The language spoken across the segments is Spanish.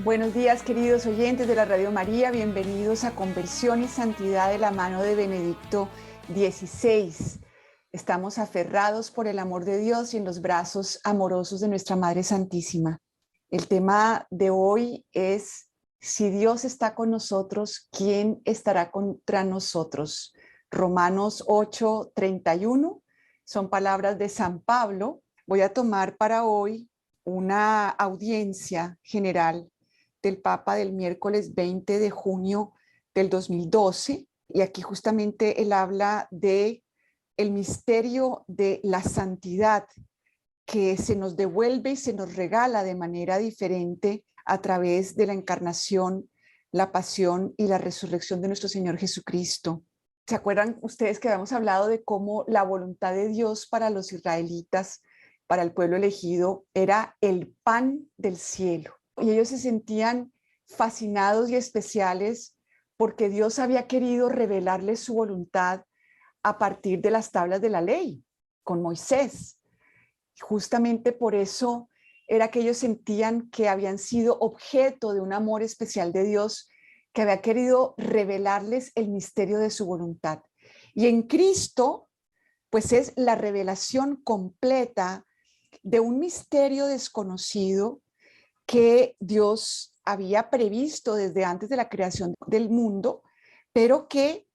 Buenos días, queridos oyentes de la Radio María, bienvenidos a Conversión y Santidad de la mano de Benedicto XVI. Estamos aferrados por el amor de Dios y en los brazos amorosos de nuestra Madre Santísima. El tema de hoy es: si Dios está con nosotros, ¿quién estará contra nosotros? Romanos 8:31, son palabras de San Pablo. Voy a tomar para hoy una audiencia general del Papa del miércoles 20 de junio del 2012, y aquí justamente él habla de el misterio de la santidad que se nos devuelve y se nos regala de manera diferente a través de la encarnación, la pasión y la resurrección de nuestro Señor Jesucristo. ¿Se acuerdan ustedes que habíamos hablado de cómo la voluntad de Dios para los israelitas, para el pueblo elegido, era el pan del cielo? Y ellos se sentían fascinados y especiales porque Dios había querido revelarles su voluntad a partir de las tablas de la ley, con Moisés. Justamente por eso era que ellos sentían que habían sido objeto de un amor especial de Dios, que había querido revelarles el misterio de su voluntad. Y en Cristo, pues es la revelación completa de un misterio desconocido que Dios había previsto desde antes de la creación del mundo, pero que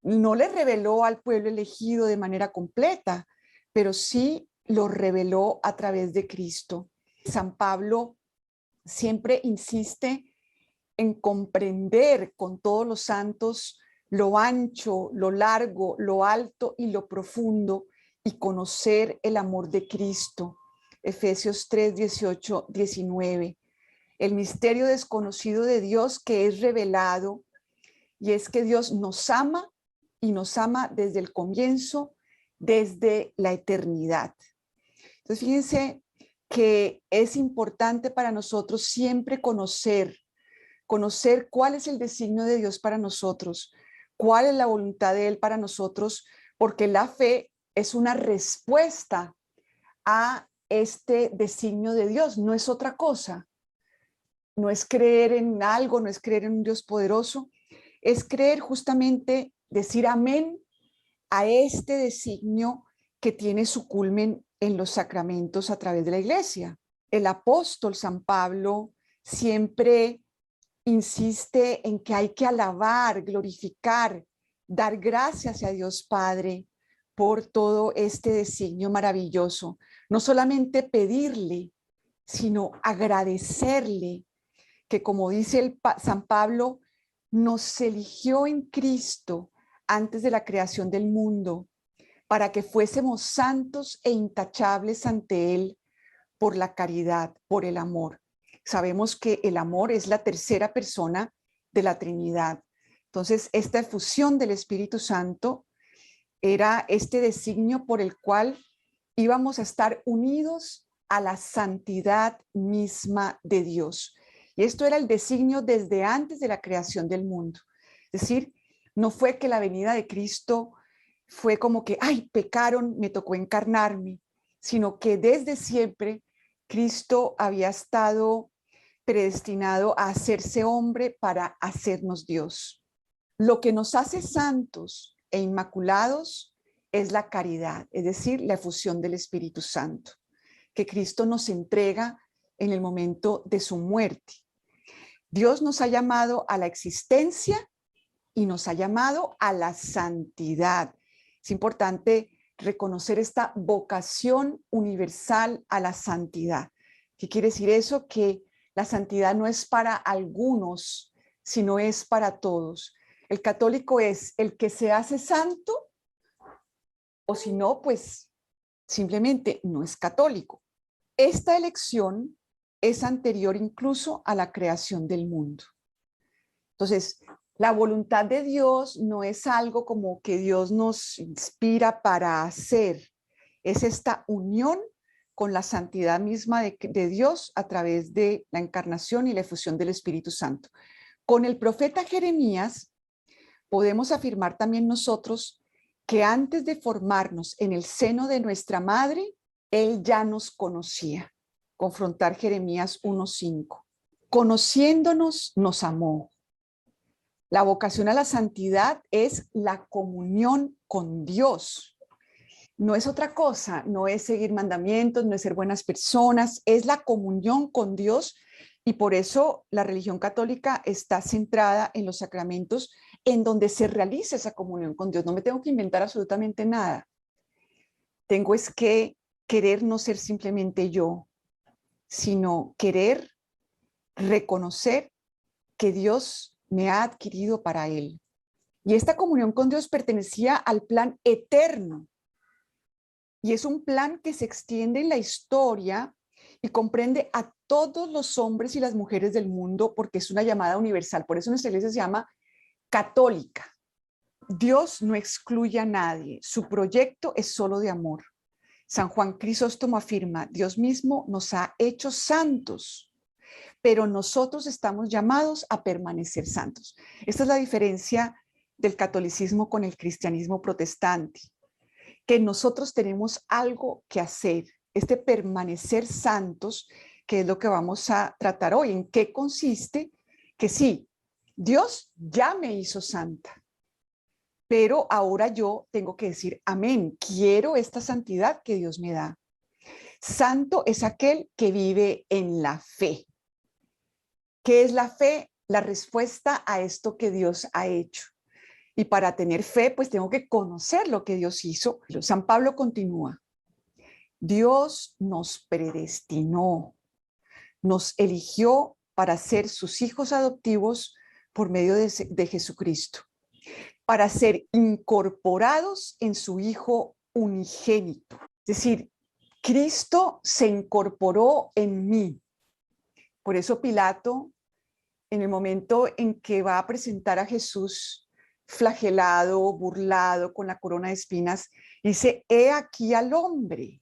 no le reveló al pueblo elegido de manera completa, pero sí lo reveló a través de Cristo. San Pablo siempre insiste en comprender con todos los santos lo ancho, lo largo, lo alto y lo profundo, y conocer el amor de Cristo. Efesios 3, 18, 19. El misterio desconocido de Dios que es revelado, y es que Dios nos ama y nos ama desde el comienzo, desde la eternidad. Entonces, fíjense que es importante para nosotros siempre conocer cuál es el designio de Dios para nosotros, cuál es la voluntad de Él para nosotros, porque la fe es una respuesta a este designio de Dios, no es otra cosa. No es creer en algo, no es creer en un Dios poderoso, es creer justamente, decir amén a este designio que tiene su culmen en los sacramentos a través de la Iglesia. El apóstol San Pablo siempre insiste en que hay que alabar, glorificar, dar gracias a Dios Padre por todo este designio maravilloso. No solamente pedirle, sino agradecerle, que, como dice San Pablo, nos eligió en Cristo antes de la creación del mundo para que fuésemos santos e intachables ante Él por la caridad, por el amor. Sabemos que el amor es la tercera persona de la Trinidad. Entonces, esta efusión del Espíritu Santo era este designio por el cual íbamos a estar unidos a la santidad misma de Dios. Y esto era el designio desde antes de la creación del mundo. Es decir, no fue que la venida de Cristo fue como que, ay, pecaron, me tocó encarnarme, sino que desde siempre Cristo había estado predestinado a hacerse hombre para hacernos Dios. Lo que nos hace santos e inmaculados es la caridad, es decir, la efusión del Espíritu Santo, que Cristo nos entrega en el momento de su muerte. Dios nos ha llamado a la existencia y nos ha llamado a la santidad. Es importante reconocer esta vocación universal a la santidad. ¿Qué quiere decir eso? Que la santidad no es para algunos, sino es para todos. El católico es el que se hace santo, o si no, pues simplemente no es católico. Esta elección es anterior incluso a la creación del mundo. Entonces, la voluntad de Dios no es algo como que Dios nos inspira para hacer, es esta unión con la santidad misma de Dios a través de la encarnación y la efusión del Espíritu Santo. Con el profeta Jeremías podemos afirmar también nosotros que antes de formarnos en el seno de nuestra madre, Él ya nos conocía. Confrontar Jeremías 1:5. conociéndonos, nos amó. La vocación a la santidad es la comunión con Dios. No es otra cosa, no es seguir mandamientos, no es ser buenas personas, es la comunión con Dios. Y por eso la religión católica está centrada en los sacramentos, en donde se realiza esa comunión con Dios. No me tengo que inventar absolutamente nada. Tengo es que querer no ser simplemente yo, sino querer reconocer que Dios me ha adquirido para Él. Y esta comunión con Dios pertenecía al plan eterno. Y es un plan que se extiende en la historia y comprende a todos los hombres y las mujeres del mundo porque es una llamada universal. Por eso nuestra iglesia se llama católica. Dios no excluye a nadie. Su proyecto es solo de amor. San Juan Crisóstomo afirma, Dios mismo nos ha hecho santos, pero nosotros estamos llamados a permanecer santos. Esta es la diferencia del catolicismo con el cristianismo protestante, que nosotros tenemos algo que hacer, este permanecer santos, que es lo que vamos a tratar hoy. ¿En qué consiste? Que sí, Dios ya me hizo santa, pero ahora yo tengo que decir, amén, quiero esta santidad que Dios me da. Santo es aquel que vive en la fe. ¿Qué es la fe? La respuesta a esto que Dios ha hecho. Y para tener fe, pues tengo que conocer lo que Dios hizo. San Pablo continúa. Dios nos predestinó, nos eligió para ser sus hijos adoptivos por medio de Jesucristo, para ser incorporados en su Hijo unigénito. Es decir, Cristo se incorporó en mí. Por eso Pilato, en el momento en que va a presentar a Jesús flagelado, burlado, con la corona de espinas, dice, he aquí al hombre.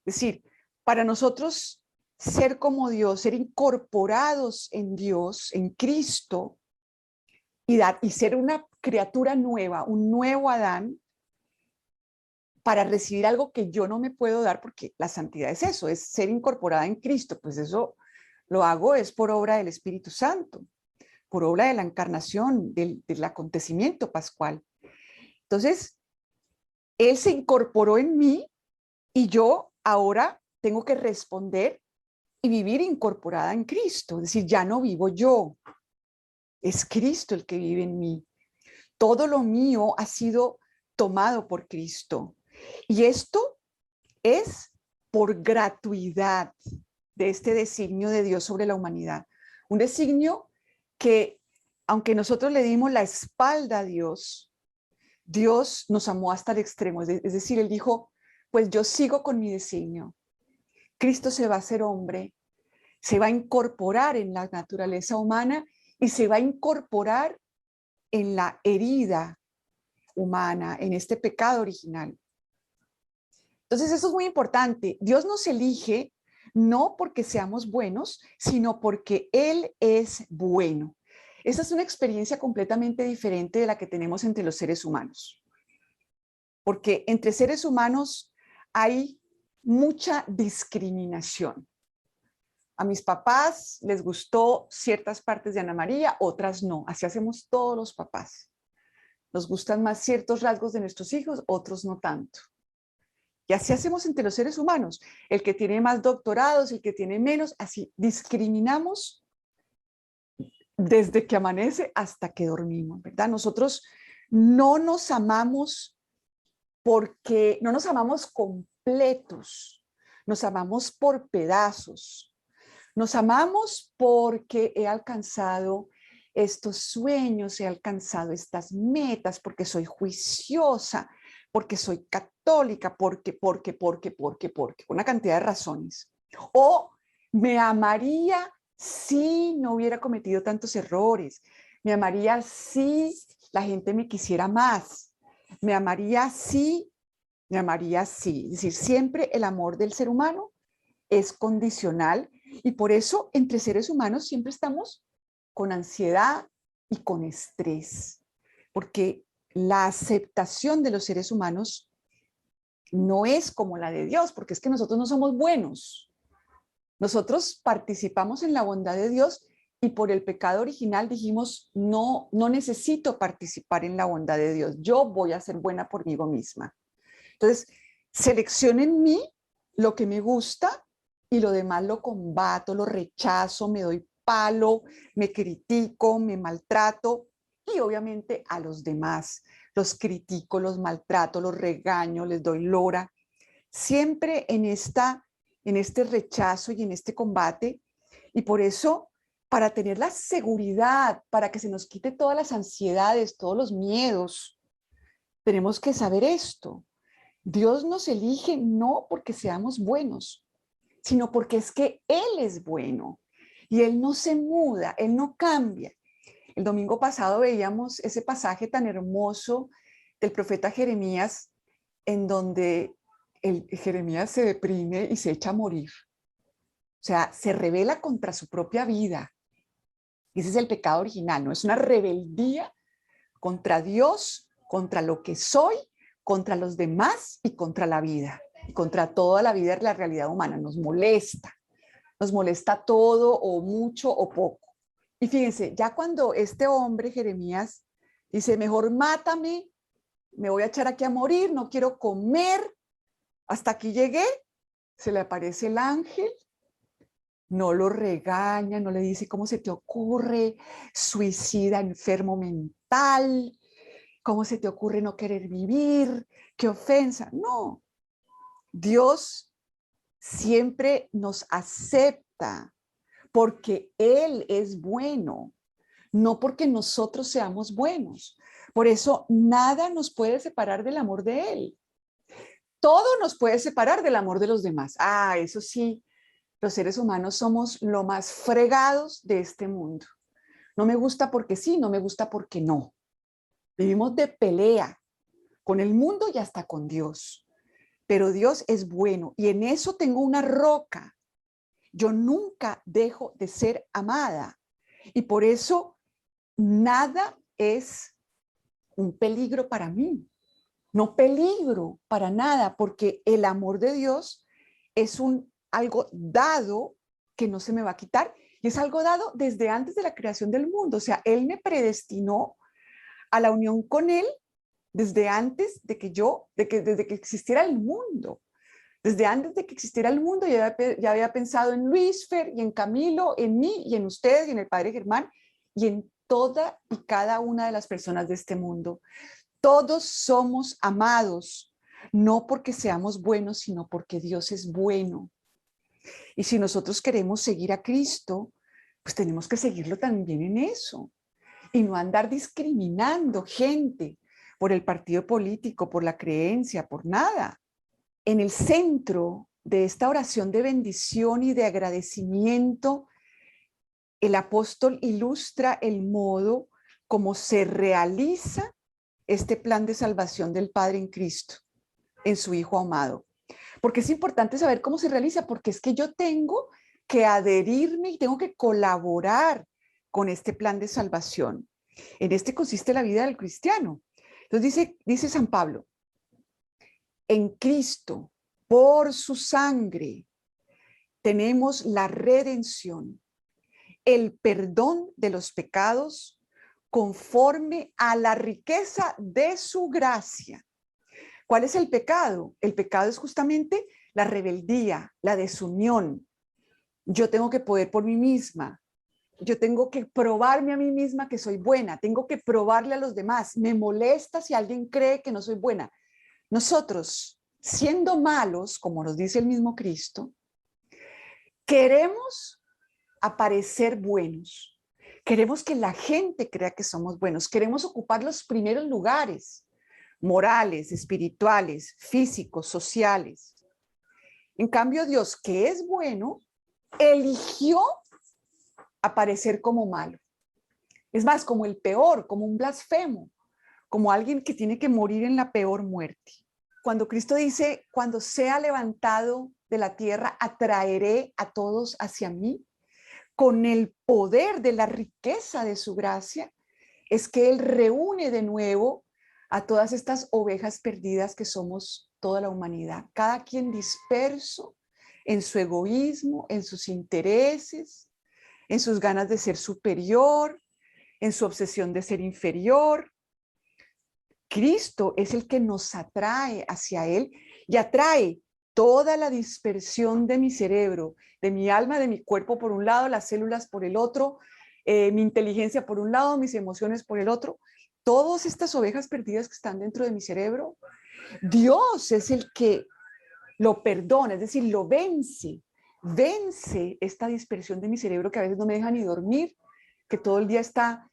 Es decir, para nosotros ser como Dios, ser incorporados en Dios, en Cristo, y ser una criatura nueva, un nuevo Adán, para recibir algo que yo no me puedo dar, porque la santidad es eso, es ser incorporada en Cristo, pues eso lo hago es por obra del Espíritu Santo, por obra de la encarnación, del acontecimiento pascual. Entonces, Él se incorporó en mí y yo ahora tengo que responder y vivir incorporada en Cristo. Es decir, ya no vivo yo, es Cristo el que vive en mí. Todo lo mío ha sido tomado por Cristo. Y esto es por gratuidad de este designio de Dios sobre la humanidad. Un designio que, aunque nosotros le dimos la espalda a Dios, Dios nos amó hasta el extremo. Es decir, Él dijo, pues yo sigo con mi designio. Cristo se va a hacer hombre, se va a incorporar en la naturaleza humana y se va a incorporar en la herida humana, en este pecado original. Entonces, eso es muy importante. Dios nos elige no porque seamos buenos, sino porque Él es bueno. Esa es una experiencia completamente diferente de la que tenemos entre los seres humanos. Porque entre seres humanos hay mucha discriminación. A mis papás les gustó ciertas partes de Ana María, otras no. Así hacemos todos los papás. Nos gustan más ciertos rasgos de nuestros hijos, otros no tanto. Y así hacemos entre los seres humanos. El que tiene más doctorados, el que tiene menos, así discriminamos desde que amanece hasta que dormimos, ¿verdad? Nosotros no nos amamos porque no nos amamos completos, nos amamos por pedazos. Nos amamos porque he alcanzado estos sueños, he alcanzado estas metas, porque soy juiciosa, porque soy católica, porque, una cantidad de razones. O me amaría si no hubiera cometido tantos errores, me amaría si la gente me quisiera más, me amaría si, me amaría si. Es decir, siempre el amor del ser humano es condicional y por eso entre seres humanos siempre estamos con ansiedad y con estrés, porque la aceptación de los seres humanos no es como la de Dios, porque es que nosotros no somos buenos. Nosotros participamos en la bondad de Dios y por el pecado original dijimos, no, no necesito participar en la bondad de Dios. Yo voy a ser buena por mí misma. Entonces, selecciono en mí lo que me gusta y lo demás lo combato, lo rechazo, me doy palo, me critico, me maltrato y obviamente a los demás los critico, los maltrato, los regaño, les doy lora. Siempre en este rechazo y en este combate, y por eso, para tener la seguridad, para que se nos quite todas las ansiedades, todos los miedos, tenemos que saber esto. Dios nos elige no porque seamos buenos, sino porque es que Él es bueno y Él no se muda, Él no cambia. El domingo pasado veíamos ese pasaje tan hermoso del profeta Jeremías, en donde Jeremías se deprime y se echa a morir. O sea, se rebela contra su propia vida. Ese es el pecado original, ¿no? Es una rebeldía contra Dios, contra lo que soy, contra los demás y contra la vida. Y contra toda la vida y la realidad humana. Nos molesta todo o mucho o poco. Y fíjense, ya cuando este hombre, Jeremías, dice, mejor mátame, me voy a echar aquí a morir, no quiero comer, hasta aquí llegué, se le aparece el ángel, no lo regaña, no le dice, ¿cómo se te ocurre? Suicida, enfermo mental, ¿cómo se te ocurre no querer vivir? ¿Qué ofensa? No, Dios siempre nos acepta porque Él es bueno, no porque nosotros seamos buenos. Por eso nada nos puede separar del amor de Él. Todo nos puede separar del amor de los demás. Ah, eso sí, los seres humanos somos lo más fregados de este mundo. No me gusta porque sí, no me gusta porque no. Vivimos de pelea con el mundo y hasta con Dios. Pero Dios es bueno y en eso tengo una roca. Yo nunca dejo de ser amada y por eso nada es un peligro para mí. No peligro para nada, porque el amor de Dios es algo dado que no se me va a quitar y es algo dado desde antes de la creación del mundo. O sea, Él me predestinó a la unión con Él desde antes de que desde que existiera el mundo. Desde antes de que existiera el mundo ya había pensado en Luis Fer y en Camilo, en mí y en ustedes y en el Padre Germán y en toda y cada una de las personas de este mundo. Todos somos amados, no porque seamos buenos, sino porque Dios es bueno. Y si nosotros queremos seguir a Cristo, pues tenemos que seguirlo también en eso. Y no andar discriminando gente por el partido político, por la creencia, por nada. En el centro de esta oración de bendición y de agradecimiento, el apóstol ilustra el modo como se realiza este plan de salvación del Padre en Cristo, en su Hijo amado. Porque es importante saber cómo se realiza, porque es que yo tengo que adherirme y tengo que colaborar con este plan de salvación. En este consiste la vida del cristiano. Entonces dice San Pablo, en Cristo, por su sangre, tenemos la redención, el perdón de los pecados conforme a la riqueza de su gracia. ¿Cuál es el pecado? El pecado es justamente la rebeldía, la desunión. Yo tengo que poder por mí misma. Yo tengo que probarme a mí misma que soy buena. Tengo que probarle a los demás. Me molesta si alguien cree que no soy buena. Nosotros, siendo malos, como nos dice el mismo Cristo, queremos aparecer buenos. Queremos que la gente crea que somos buenos. Queremos ocupar los primeros lugares morales, espirituales, físicos, sociales. En cambio, Dios, que es bueno, eligió aparecer como malo. Es más, como el peor, como un blasfemo, como alguien que tiene que morir en la peor muerte. Cuando Cristo dice, cuando sea levantado de la tierra, atraeré a todos hacia mí, con el poder de la riqueza de su gracia, es que Él reúne de nuevo a todas estas ovejas perdidas que somos toda la humanidad, cada quien disperso en su egoísmo, en sus intereses, en sus ganas de ser superior, en su obsesión de ser inferior. Cristo es el que nos atrae hacia Él y atrae toda la dispersión de mi cerebro, de mi alma, de mi cuerpo por un lado, las células por el otro, mi inteligencia por un lado, mis emociones por el otro. Todas estas ovejas perdidas que están dentro de mi cerebro, Dios es el que lo perdona, es decir, lo vence, vence esta dispersión de mi cerebro que a veces no me deja ni dormir, que todo el día está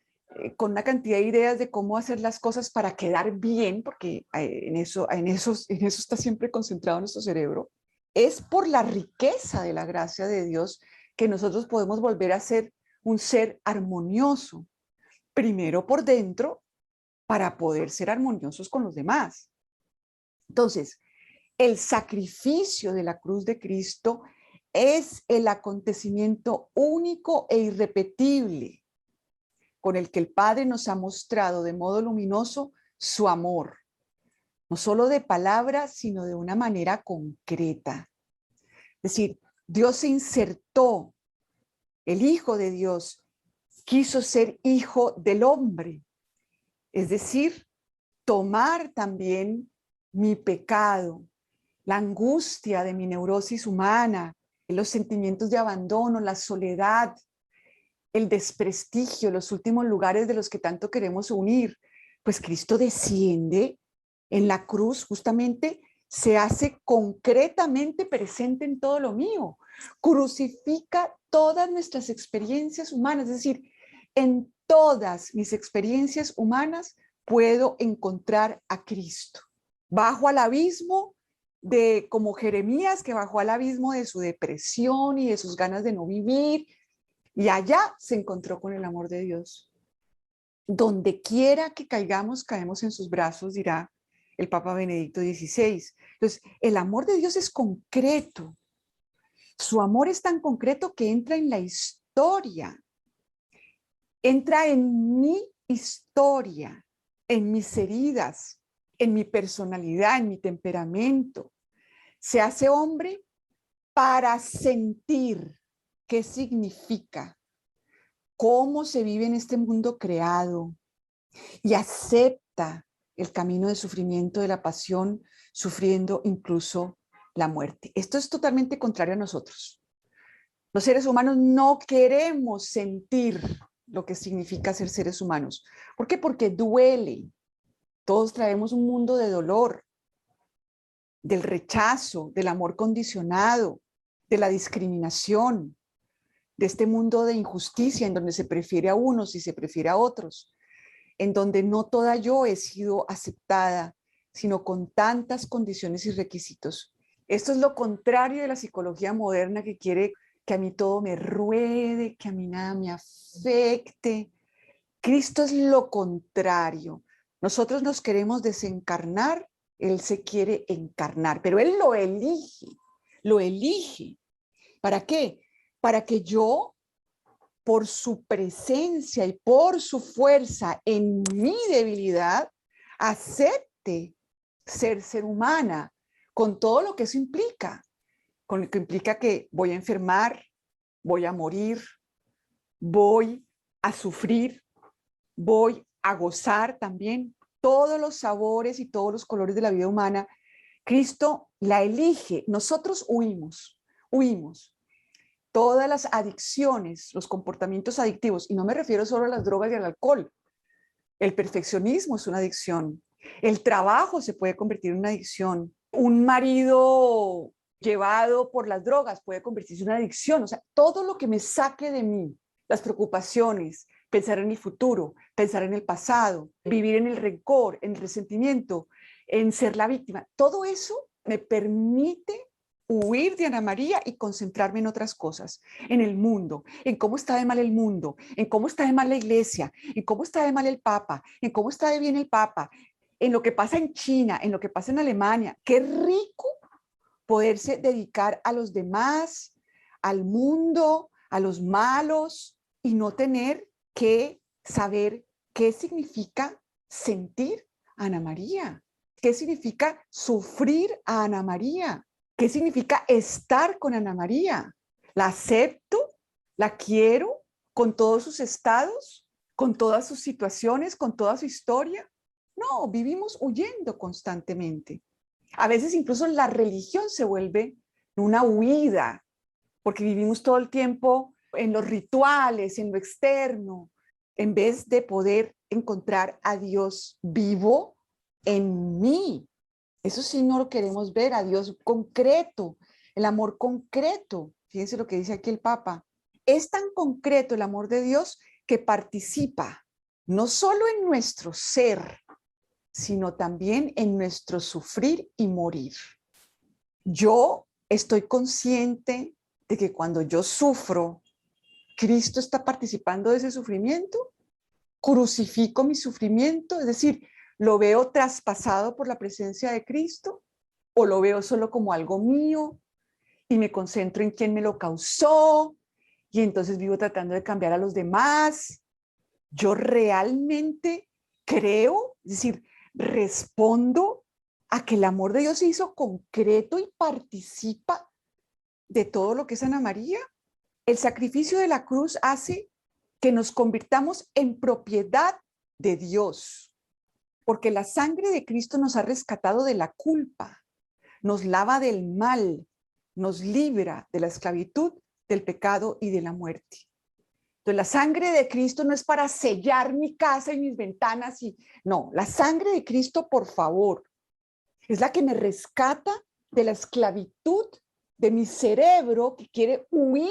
con una cantidad de ideas de cómo hacer las cosas para quedar bien, porque en eso está siempre concentrado nuestro cerebro. Es por la riqueza de la gracia de Dios que nosotros podemos volver a ser un ser armonioso, primero por dentro, para poder ser armoniosos con los demás. Entonces, el sacrificio de la cruz de Cristo es el acontecimiento único e irrepetible con el que el Padre nos ha mostrado de modo luminoso su amor, no solo de palabras, sino de una manera concreta. Es decir, Dios se insertó, el Hijo de Dios quiso ser hijo del hombre, es decir, tomar también mi pecado, la angustia de mi neurosis humana, los sentimientos de abandono, la soledad, el desprestigio, los últimos lugares de los que tanto queremos unir. Pues Cristo desciende en la cruz, justamente se hace concretamente presente en todo lo mío, crucifica todas nuestras experiencias humanas, es decir, en todas mis experiencias humanas puedo encontrar a Cristo. Bajo al abismo de, como Jeremías, que bajó al abismo de su depresión y de sus ganas de no vivir, y allá se encontró con el amor de Dios. Donde quiera que caigamos, caemos en sus brazos, dirá el Papa Benedicto XVI. Entonces, el amor de Dios es concreto. Su amor es tan concreto que entra en la historia, entra en mi historia, en mis heridas, en mi personalidad, en mi temperamento. Se hace hombre para sentir qué significa, cómo se vive en este mundo creado, y acepta el camino de sufrimiento de la pasión, sufriendo incluso la muerte. Esto es totalmente contrario a nosotros. Los seres humanos no queremos sentir lo que significa ser seres humanos. ¿Por qué? Porque duele. Todos traemos un mundo de dolor, del rechazo, del amor condicionado, de la discriminación, de este mundo de injusticia en donde se prefiere a unos y se prefiere a otros, en donde no toda yo he sido aceptada, sino con tantas condiciones y requisitos. Esto es lo contrario de la psicología moderna, que quiere que a mí todo me ruede, que a mí nada me afecte. Cristo es lo contrario. Nosotros nos queremos desencarnar, Él se quiere encarnar, pero Él lo elige, lo elige. ¿Para qué? Para que yo, por su presencia y por su fuerza en mi debilidad, acepte ser humana, con todo lo que eso implica, con lo que implica que voy a enfermar, voy a morir, voy a sufrir, voy a gozar también todos los sabores y todos los colores de la vida humana. Cristo la elige, nosotros huimos. Todas las adicciones, los comportamientos adictivos, y no me refiero solo a las drogas y al alcohol. El perfeccionismo es una adicción. El trabajo se puede convertir en una adicción. Un marido llevado por las drogas puede convertirse en una adicción. O sea, todo lo que me saque de mí, las preocupaciones, pensar en el futuro, pensar en el pasado, vivir en el rencor, en el resentimiento, en ser la víctima, todo eso me permite huir de Ana María y concentrarme en otras cosas, en el mundo, en cómo está de mal el mundo, en cómo está de mal la iglesia, en cómo está de mal el Papa, en cómo está de bien el Papa, en lo que pasa en China, en lo que pasa en Alemania. Qué rico poderse dedicar a los demás, al mundo, a los malos, y no tener que saber qué significa sentir a Ana María, qué significa sufrir a Ana María. ¿Qué significa estar con Ana María? ¿La acepto? ¿La quiero con todos sus estados, con todas sus situaciones, con toda su historia? No, vivimos huyendo constantemente. A veces incluso la religión se vuelve una huida, porque vivimos todo el tiempo en los rituales, en lo externo, en vez de poder encontrar a Dios vivo en mí. Eso sí no lo queremos ver, a Dios concreto, el amor concreto. Fíjense lo que dice aquí el Papa. Es tan concreto el amor de Dios que participa no solo en nuestro ser, sino también en nuestro sufrir y morir. Yo estoy consciente de que cuando yo sufro, Cristo está participando de ese sufrimiento, crucifico mi sufrimiento, es decir, lo veo traspasado por la presencia de Cristo o lo veo solo como algo mío y me concentro en quién me lo causó y entonces vivo tratando de cambiar a los demás. Yo realmente creo, es decir, respondo a que el amor de Dios se hizo concreto y participa de todo lo que es Ana María. El sacrificio de la cruz hace que nos convirtamos en propiedad de Dios, porque la sangre de Cristo nos ha rescatado de la culpa, nos lava del mal, nos libra de la esclavitud, del pecado y de la muerte. Entonces, la sangre de Cristo no es para sellar mi casa y mis ventanas, no, la sangre de Cristo, por favor, es la que me rescata de la esclavitud de mi cerebro que quiere huir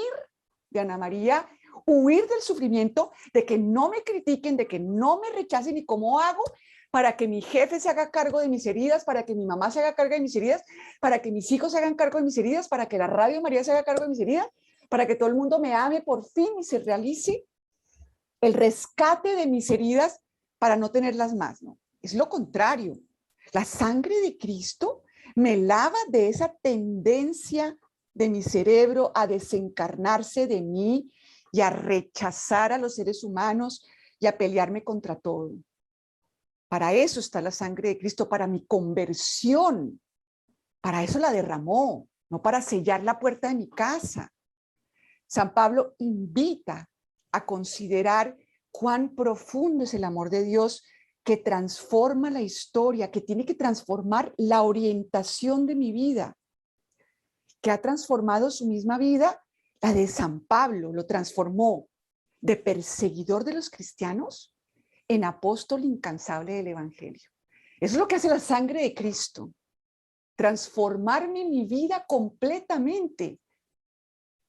de Ana María, huir del sufrimiento, de que no me critiquen, de que no me rechacen y cómo hago para que mi jefe se haga cargo de mis heridas, para que mi mamá se haga cargo de mis heridas, para que mis hijos se hagan cargo de mis heridas, para que la Radio María se haga cargo de mis heridas, para que todo el mundo me ame por fin y se realice el rescate de mis heridas para no tenerlas más, ¿no? Es lo contrario. La sangre de Cristo me lava de esa tendencia de mi cerebro a desencarnarse de mí y a rechazar a los seres humanos y a pelearme contra todo. Para eso está la sangre de Cristo, para mi conversión. Para eso la derramó, no para sellar la puerta de mi casa. San Pablo invita a considerar cuán profundo es el amor de Dios que transforma la historia, que tiene que transformar la orientación de mi vida, que ha transformado su misma vida, la de San Pablo, lo transformó de perseguidor de los cristianos en apóstol incansable del Evangelio. Eso es lo que hace la sangre de Cristo, transformarme mi vida completamente.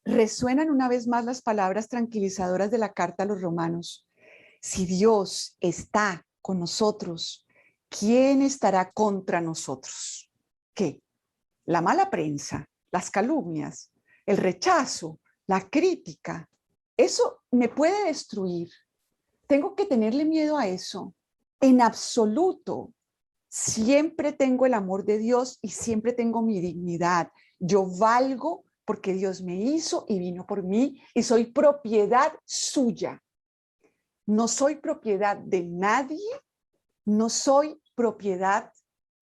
Resuenan una vez más las palabras tranquilizadoras de la carta a los romanos. Si Dios está con nosotros, ¿quién estará contra nosotros? ¿Qué? La mala prensa, las calumnias, el rechazo, la crítica. Eso me puede destruir. Tengo que tenerle miedo a eso. En absoluto. Siempre tengo el amor de Dios y siempre tengo mi dignidad. Yo valgo porque Dios me hizo y vino por mí y soy propiedad suya. No soy propiedad de nadie, no soy propiedad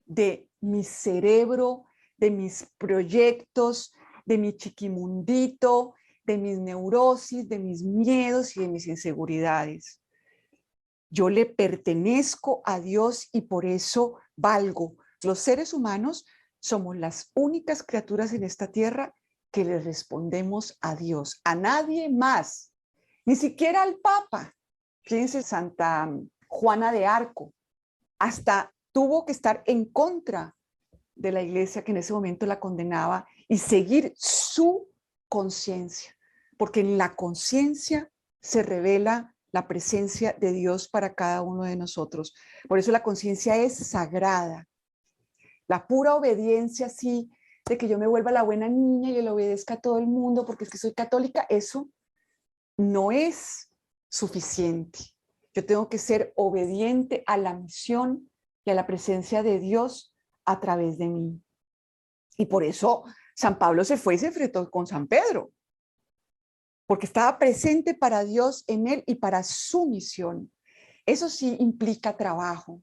de mi cerebro, de mis proyectos, de mi chiquimundito, de mis neurosis, de mis miedos y de mis inseguridades. Yo le pertenezco a Dios y por eso valgo. Los seres humanos somos las únicas criaturas en esta tierra que le respondemos a Dios, a nadie más, ni siquiera al Papa. Fíjense, Santa Juana de Arco, hasta tuvo que estar en contra de la iglesia que en ese momento la condenaba y seguir su conciencia, porque en la conciencia se revela la presencia de Dios para cada uno de nosotros. Por eso la conciencia es sagrada. La pura obediencia, así, de que yo me vuelva la buena niña y le obedezca a todo el mundo porque es que soy católica, eso no es suficiente. Yo tengo que ser obediente a la misión y a la presencia de Dios a través de mí. Y por eso San Pablo se fue y se enfrentó con San Pedro, porque estaba presente para Dios en él y para su misión. Eso sí implica trabajo.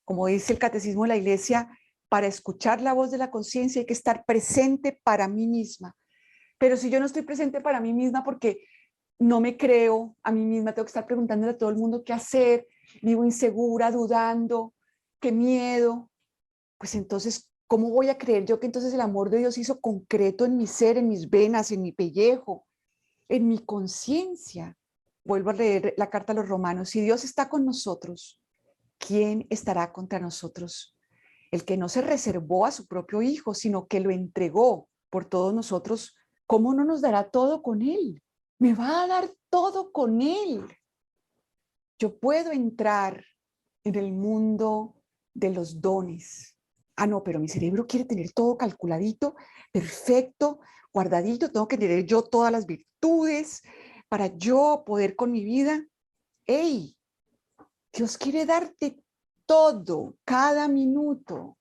Como dice el Catecismo de la Iglesia, para escuchar la voz de la conciencia hay que estar presente para mí misma. Pero si yo no estoy presente para mí misma porque no me creo a mí misma, tengo que estar preguntándole a todo el mundo qué hacer, vivo insegura, dudando, qué miedo, pues entonces, ¿cómo voy a creer yo que entonces el amor de Dios hizo concreto en mi ser, en mis venas, en mi pellejo, en mi conciencia? Vuelvo a leer la carta a los Romanos. Si Dios está con nosotros, ¿quién estará contra nosotros? El que no se reservó a su propio Hijo, sino que lo entregó por todos nosotros, ¿cómo no nos dará todo con Él? Me va a dar todo con Él. Yo puedo entrar en el mundo de los dones. Ah, no, pero mi cerebro quiere tener todo calculadito, perfecto, guardadito. Tengo que tener yo todas las virtudes para yo poder con mi vida. ¡Ey! Dios quiere darte todo, cada minuto.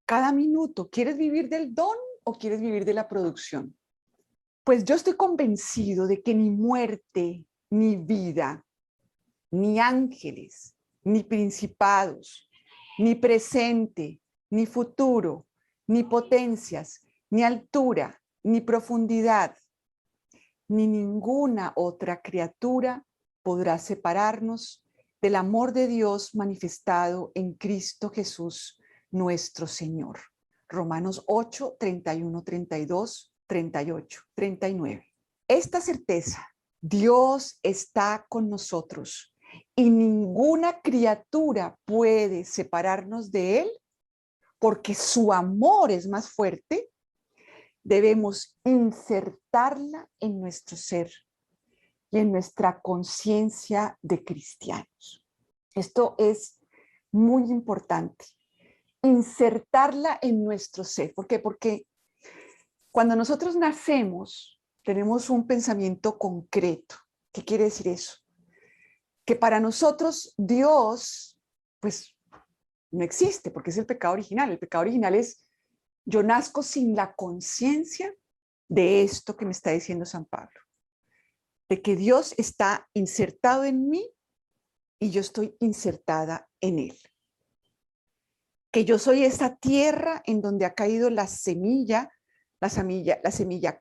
Cada minuto. ¿Quieres vivir del don o quieres vivir de la producción? Pues yo estoy convencido de que ni muerte, ni vida, ni ángeles, ni principados, ni presente, ni futuro, ni potencias, ni altura, ni profundidad, ni ninguna otra criatura podrá separarnos del amor de Dios manifestado en Cristo Jesús, nuestro Señor. Romanos 8, 31, 32, 38, 39. Esta certeza, Dios está con nosotros y ninguna criatura puede separarnos de Él porque su amor es más fuerte. Debemos insertarla en nuestro ser y en nuestra conciencia de cristianos. Esto es muy importante, insertarla en nuestro ser. ¿Por qué? Porque cuando nosotros nacemos, tenemos un pensamiento concreto. ¿Qué quiere decir eso? Que para nosotros Dios, pues, no existe, porque es el pecado original. El pecado original es, yo nazco sin la conciencia de esto que me está diciendo San Pablo, de que Dios está insertado en mí y yo estoy insertada en Él. Que yo soy esa tierra en donde ha caído la semilla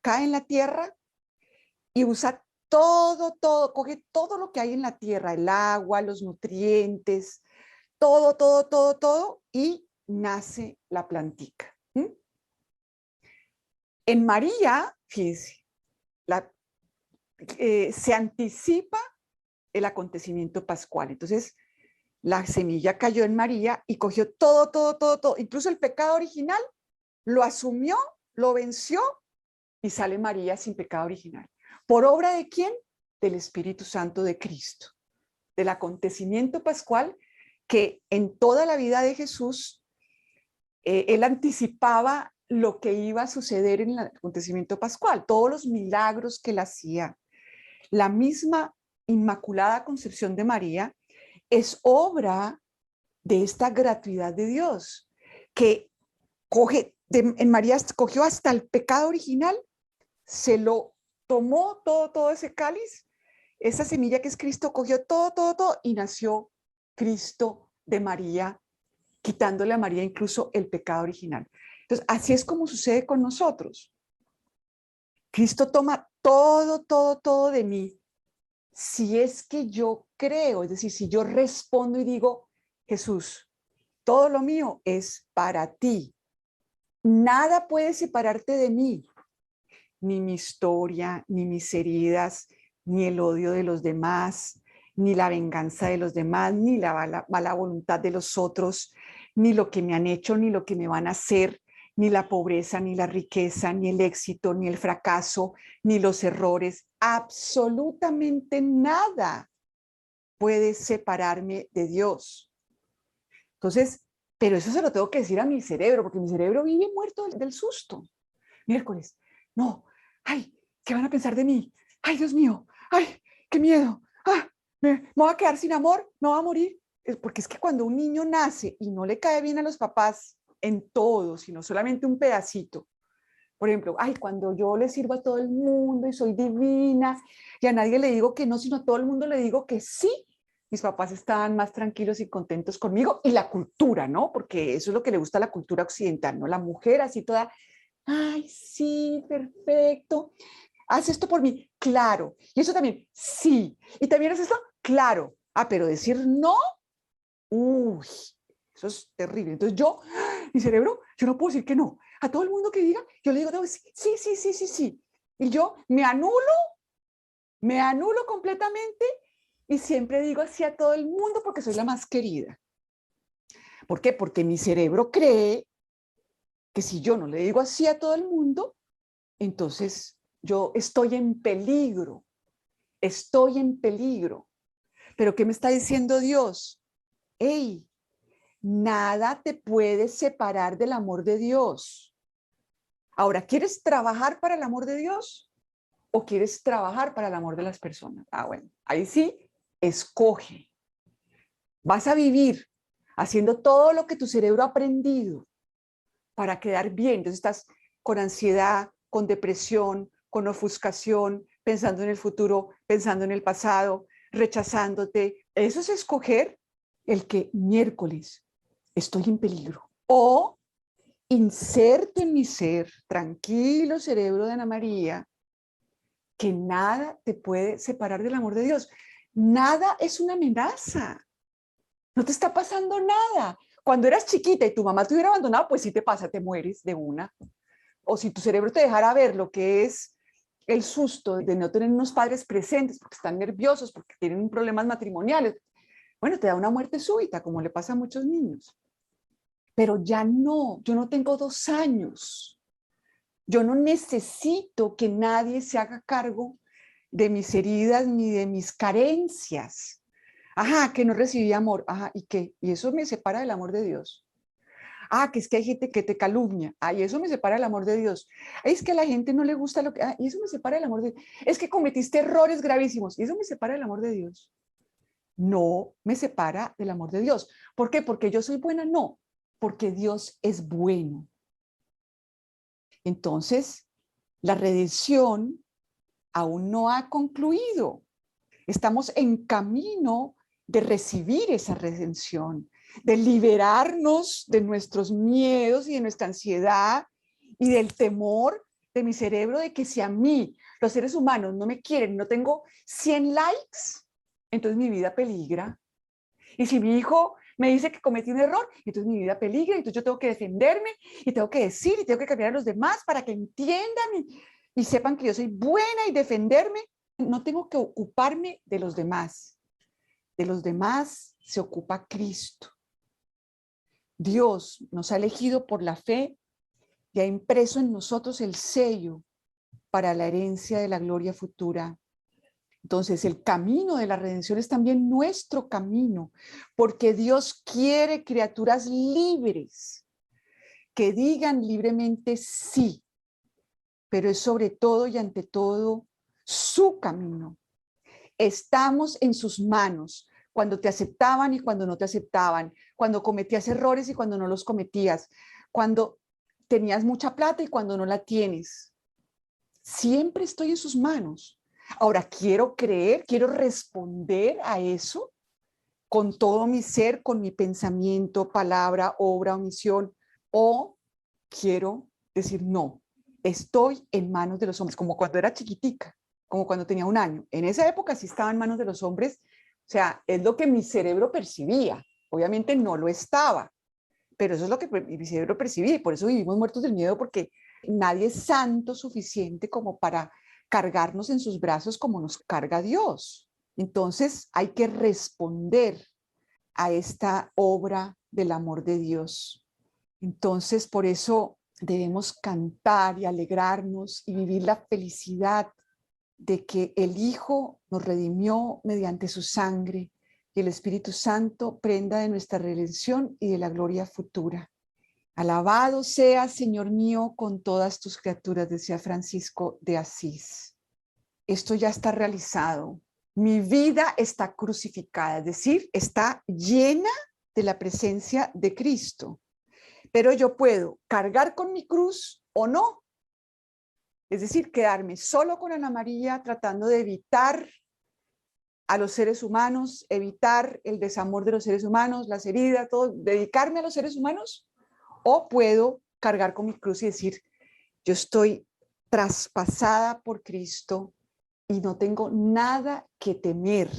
cae en la tierra y usa todo, coge todo lo que hay en la tierra, el agua, los nutrientes, todo, y nace la plantica. En María, fíjense, se anticipa el acontecimiento pascual. Entonces, la semilla cayó en María y cogió todo. Incluso el pecado original lo asumió, lo venció y sale María sin pecado original. ¿Por obra de quién? Del Espíritu Santo de Cristo, del acontecimiento pascual que en toda la vida de Jesús, él anticipaba lo que iba a suceder en el acontecimiento pascual, todos los milagros que él hacía. La misma Inmaculada Concepción de María es obra de esta gratuidad de Dios, que en María cogió hasta el pecado original, se lo tomó todo ese cáliz, esa semilla que es Cristo, cogió todo y nació Cristo de María, quitándole a María incluso el pecado original. Entonces, así es como sucede con nosotros. Cristo toma todo de mí, si es que yo creo, es decir, si yo respondo y digo, Jesús, todo lo mío es para ti. Nada puede separarte de mí, ni mi historia, ni mis heridas, ni el odio de los demás, ni la venganza de los demás, ni la mala voluntad de los otros, ni lo que me han hecho, ni lo que me van a hacer, ni la pobreza, ni la riqueza, ni el éxito, ni el fracaso, ni los errores. Absolutamente nada puede separarme de Dios. Entonces, pero eso se lo tengo que decir a mi cerebro, porque mi cerebro vive muerto del susto. Miércoles, no, ay, ¿qué van a pensar de mí? Ay, Dios mío, ay, qué miedo. Me voy a quedar sin amor, me voy a morir. Porque es que cuando un niño nace y no le cae bien a los papás en todo, sino solamente un pedacito, por ejemplo, ay, cuando yo le sirvo a todo el mundo y soy divina y a nadie le digo que no, sino a todo el mundo le digo que sí, mis papás estaban más tranquilos y contentos conmigo, y la cultura, ¿no? Porque eso es lo que le gusta a la cultura occidental, ¿no? La mujer así toda, ay, sí, perfecto, haz esto por mí, claro, y eso también, sí, y también haces esto, claro, pero decir no, uy, eso es terrible. Entonces yo, mi cerebro, yo no puedo decir que no. A todo el mundo que diga, yo le digo, no, sí, sí, sí, sí, sí, sí. Y yo me anulo completamente y siempre digo así a todo el mundo porque soy la más querida. ¿Por qué? Porque mi cerebro cree que si yo no le digo así a todo el mundo, entonces yo estoy en peligro, estoy en peligro. Pero ¿qué me está diciendo Dios? Hey, nada te puede separar del amor de Dios. Ahora, ¿quieres trabajar para el amor de Dios o quieres trabajar para el amor de las personas? Bueno, ahí sí, escoge. Vas a vivir haciendo todo lo que tu cerebro ha aprendido para quedar bien. Entonces estás con ansiedad, con depresión, con ofuscación, pensando en el futuro, pensando en el pasado, rechazándote. Eso es escoger el que miércoles estoy en peligro. O inserto en mi ser, tranquilo cerebro de Ana María, que nada te puede separar del amor de Dios. Nada es una amenaza. No te está pasando nada. Cuando eras chiquita y tu mamá te hubiera abandonado, pues sí te pasa, te mueres de una. O si tu cerebro te dejara ver lo que es el susto de no tener unos padres presentes porque están nerviosos, porque tienen problemas matrimoniales, bueno, te da una muerte súbita, como le pasa a muchos niños. Pero ya no, yo no tengo 2 años. Yo no necesito que nadie se haga cargo de mis heridas ni de mis carencias. Ajá, que no recibí amor. Ajá, ¿y qué? Y eso me separa del amor de Dios. Que es que hay gente que te calumnia. Y eso me separa del amor de Dios. Es que a la gente no le gusta lo que... y eso me separa del amor de Dios. Es que cometiste errores gravísimos. Y eso me separa del amor de Dios. No me separa del amor de Dios. ¿Por qué? Porque yo soy buena. No, porque Dios es bueno. Entonces, la redención aún no ha concluido. Estamos en camino de recibir esa redención, de liberarnos de nuestros miedos y de nuestra ansiedad y del temor de mi cerebro de que si a mí, los seres humanos, no me quieren, no tengo 100 likes, entonces mi vida peligra. Y si mi hijo me dice que cometí un error, entonces mi vida peligra, entonces yo tengo que defenderme y tengo que decir y tengo que cambiar a los demás para que entiendan y sepan que yo soy buena y defenderme. No tengo que ocuparme de los demás. De los demás se ocupa Cristo. Dios nos ha elegido por la fe y ha impreso en nosotros el sello para la herencia de la gloria futura. Entonces, el camino de la redención es también nuestro camino, porque Dios quiere criaturas libres, que digan libremente sí, pero es sobre todo y ante todo su camino. Estamos en sus manos, cuando te aceptaban y cuando no te aceptaban, cuando cometías errores y cuando no los cometías, cuando tenías mucha plata y cuando no la tienes. Siempre estoy en sus manos. Ahora, quiero creer, quiero responder a eso con todo mi ser, con mi pensamiento, palabra, obra, omisión, o quiero decir no, estoy en manos de los hombres, como cuando era chiquitica, como cuando tenía 1 año. En esa época sí estaba en manos de los hombres, o sea, es lo que mi cerebro percibía. Obviamente no lo estaba, pero eso es lo que mi cerebro percibía y por eso vivimos muertos del miedo, porque nadie es santo suficiente como para cargarnos en sus brazos como nos carga Dios. Entonces hay que responder a esta obra del amor de Dios. Entonces por eso debemos cantar y alegrarnos y vivir la felicidad de que el Hijo nos redimió mediante su sangre y el Espíritu Santo prenda de nuestra redención y de la gloria futura. Alabado sea, Señor mío, con todas tus criaturas, decía Francisco de Asís. Esto ya está realizado. Mi vida está crucificada, es decir, está llena de la presencia de Cristo. Pero yo puedo cargar con mi cruz o no. Es decir, quedarme solo con Ana María tratando de evitar a los seres humanos, evitar el desamor de los seres humanos, las heridas, todo, dedicarme a los seres humanos, o puedo cargar con mi cruz y decir, yo estoy traspasada por Cristo y no tengo nada que temer,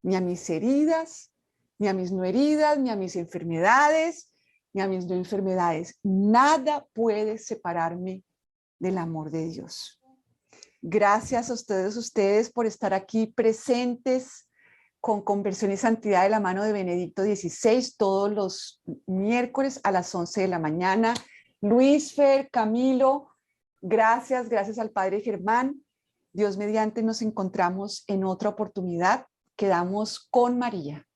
ni a mis heridas, ni a mis no heridas, ni a mis enfermedades, ni a mis no enfermedades. Nada puede separarme del amor de Dios. Gracias a ustedes por estar aquí presentes con Conversión y Santidad de la mano de Benedicto XVI todos los miércoles a las 11 de la mañana. Luis, Fer, Camilo, gracias al Padre Germán. Dios mediante nos encontramos en otra oportunidad. Quedamos con María.